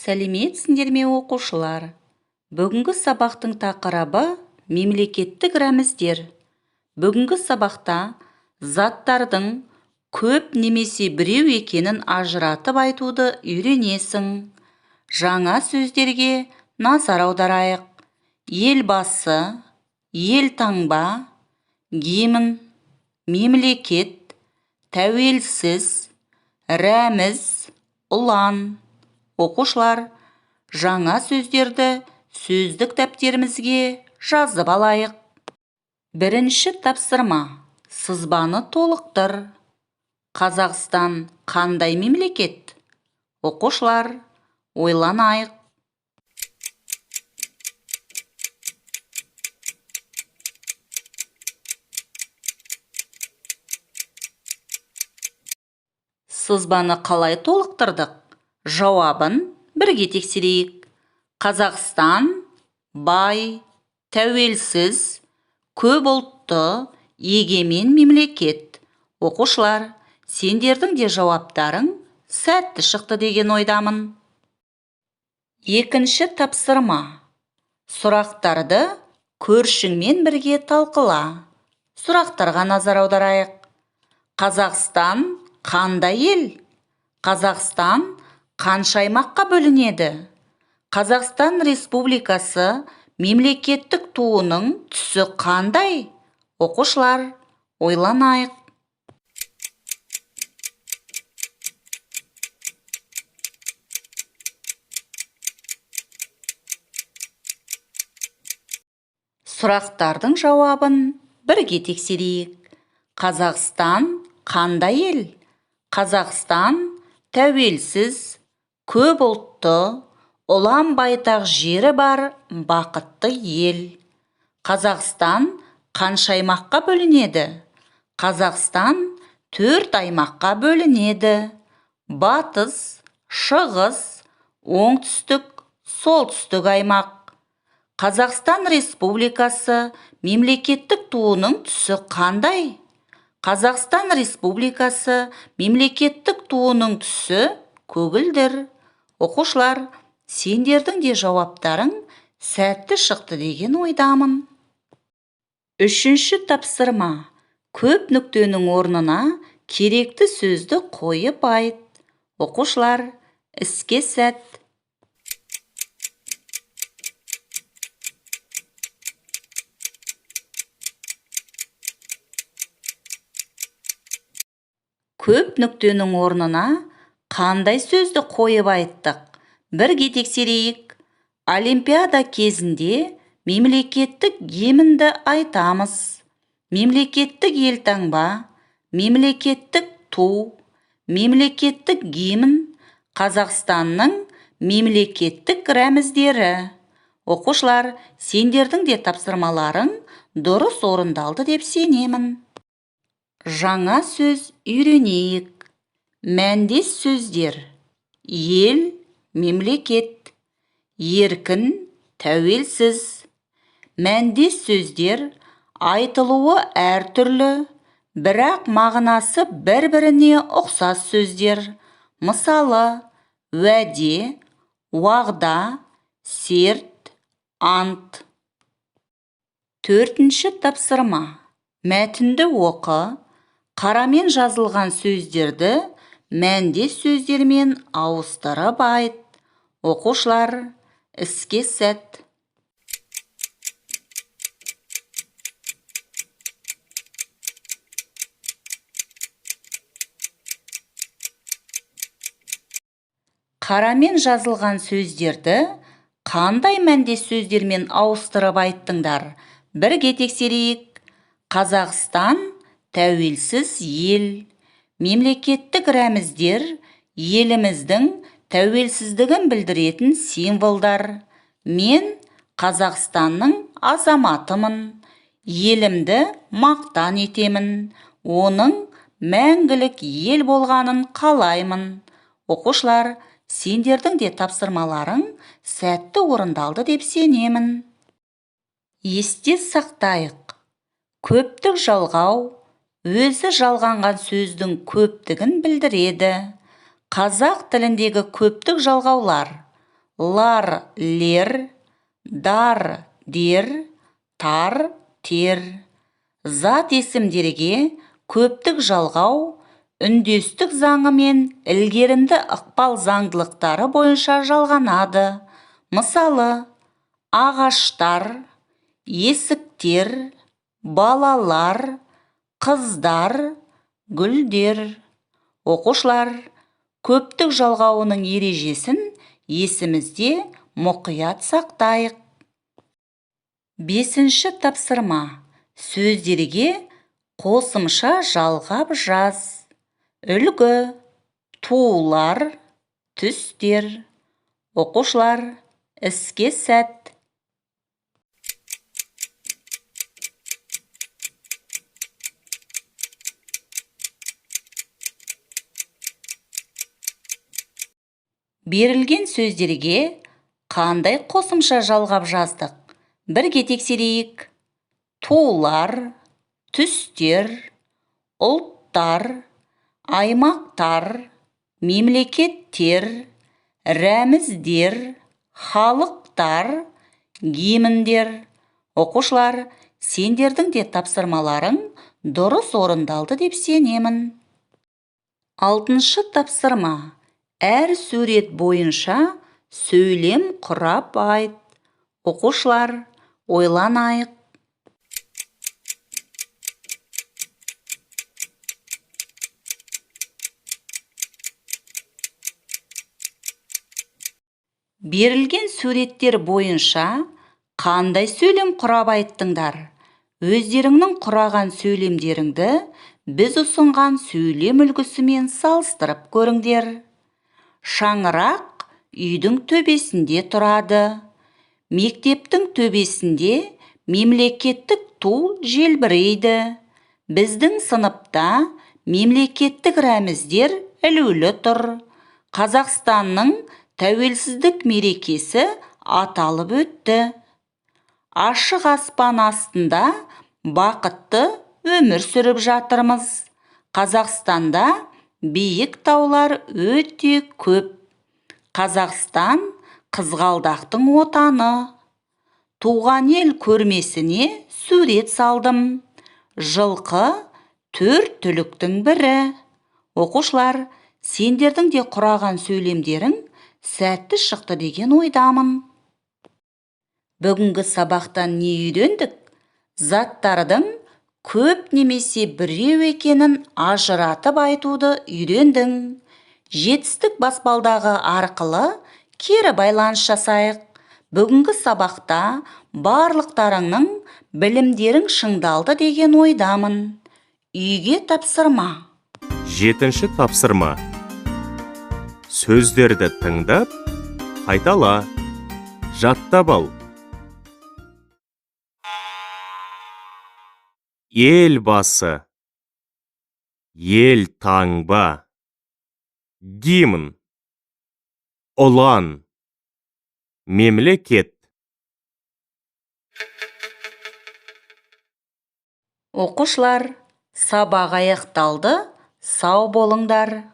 Сәлеметсіңдер ме оқушылар? Бүгінгі сабақтың тақырыбы мемлекеттік рәміздер. Бүгінгі сабақта заттардың көп немесе біреу екенін ажыратып айтуды үйренесің. Жаңа сөздерге назар аударайық. Елбасы, елтаңба, гимн, мемлекет, тәуелсіз, рәміз, ұлан. Оқушылар, жаңа сөздерді сөздік дәптерімізге жазып алайық. Бірінші тапсырма. Сызбаны толықтыр. Қазақстан қандай мемлекет? Оқушылар, ойланайық. Сызбаны қалай толықтырдық? Жауабын бірге тексерейік. Қазақстан бай, тәуелсіз, көп ұлтты, егемен мемлекет. Оқушылар, сендердің де жауаптарың сәтті шықты деген ойдамын. Екінші тапсырма. Сұрақтарды көршіңмен бірге талқыла. Сұрақтарға назар аударайық. Қазақстан қандай ел? Қазақстан қанша аймаққа бөлінеді? Қазақстан Республикасы мемлекеттік туының түсі қандай? Оқушылар, ойланайық. Сұрақтардың жауабын бірге тексерейік. Қазақстан қандай ел? Қазақстан тәуелсіз, көп ұлтты, ұлан байтақ жері бар бақытты ел. Қазақстан қанша аймаққа бөлінеді? Қазақстан 4 аймаққа бөлінеді. Батыс, шығыс, оңтүстік, солтүстік аймақ. Қазақстан Республикасы мемлекеттік туының түсі қандай? Қазақстан Республикасы мемлекеттік туының түсі көгілдір. Оқушылар, сендердің де жауаптарың сәтті шықты деген ойдамын. Үшінші тапсырма. Көп нүктенің орнына керекті сөзді қойып айт. Оқушылар, іске сәт. Көп нүктенің орнына қандай сөзді қойып айттық? Бірге тексерейік. Олимпиада кезінде мемлекеттік гимнді айтамыз. Мемлекеттік елтаңба, мемлекеттік ту, мемлекеттік гимн Қазақстанның мемлекеттік рәміздері. Оқушылар, сендердің де тапсырмаларың дұрыс орындалды деп сенемін. Жаңа сөз үйренейік. Мәндес сөздер. Ел, мемлекет. Еркін, тәуелсіз. Мәндес сөздер айтылуы әртүрлі, бірақ мағынасы бір-біріне ұқсас сөздер. Мысалы, уәде, уағда, серт, ант. Төртінші тапсырма. Мәтінді оқы. Қарамен жазылған сөздерді мәндес сөздермен ауыстырып айт. Оқушылар, іске сәт. Қарамен жазылған сөздерді қандай мәндес сөздермен ауыстырып айттыңдар? Бірге тексерейік. Қазақстан тәуелсіз ел. Мемлекеттік рәміздер еліміздің тәуелсіздігін білдіретін символдар. Мен Қазақстанның азаматымын. Елімді мақтан етемін. Оның мәңгілік ел болғанын қалаймын. Оқушылар, сендердің де тапсырмаларың сәтті орындалды деп сенемін. Есте сақтайық. Көптік жалғау өзі жалғанған сөздің көптігін білдіреді. Қазақ тіліндегі көптік жалғаулар: лар, лер, дар, дер, тар, тер. Зат есімдерге көптік жалғау үндестік заңы мен ілгерінді ықпал заңдылықтары бойынша жалғанады. Мысалы, ағаштар, есіктер, балалар, қыздар, гүлдер. Оқушылар, көптік жалғауының ережесін есімізде мұқият сақтайық. 5-ші тапсырма. Сөздерге қосымша жалғап жаз. Үлгі, тулар, түстер. Оқушылар, іске сәт. Берілген сөздерге қандай қосымша жалғап жаздық? Бірге тексерейік. Тулар, түстер, ұлттар, аймақтар, мемлекеттер, рәміздер, халықтар, гимндер. Оқушылар, сендердің де тапсырмаларың дұрыс орындалды деп сенемін. 6-шы тапсырма. Әр сурет бойынша сөйлем құрап айт. Оқушылар, ойланайық. Берілген суреттер бойынша қандай сөйлем құрап айттыңдар? Өздеріңнің құраған сөйлемдеріңді біз ұсынған сөйлем үлгісімен салыстырып көріңдер. Шаңырақ үйдің төбесінде тұрады. Мектептің төбесінде мемлекеттік ту желбірейді. Біздің сыныпта мемлекеттік рәміздер ілулі тұр. Қазақстанның тәуелсіздік мерекесі аталып өтті. Ашық аспан астында бақытты өмір сүріп жатырмыз. Қазақстанда биік таулар өте көп. Қазақстан қызғалдақтың отаны. Туған ел көрмесіне сурет салдым. Жылқы 4 түліктің бірі. Оқушылар, сендердің де құраған сөйлемдерің сәтті шықты деген ойдамын. Бүгінгі сабақтан не үйрендік? Заттардың көп немесе біреу екенін ажыратып айтуды үйрендің. Жетістік баспалдағы арқылы кері байланыс жасайық. Бүгінгі сабақта барлықтарыңның білімдерің шыңдалды деген ойдамын. Үйге тапсырма. 7-ші тапсырма. Сөздерді тыңдап, қайтала, жаттап ал. Ел басы, ел таңба, гимн, ұлан, мемлекет. Оқушылар, сабақ аяқталды, сау болыңдар.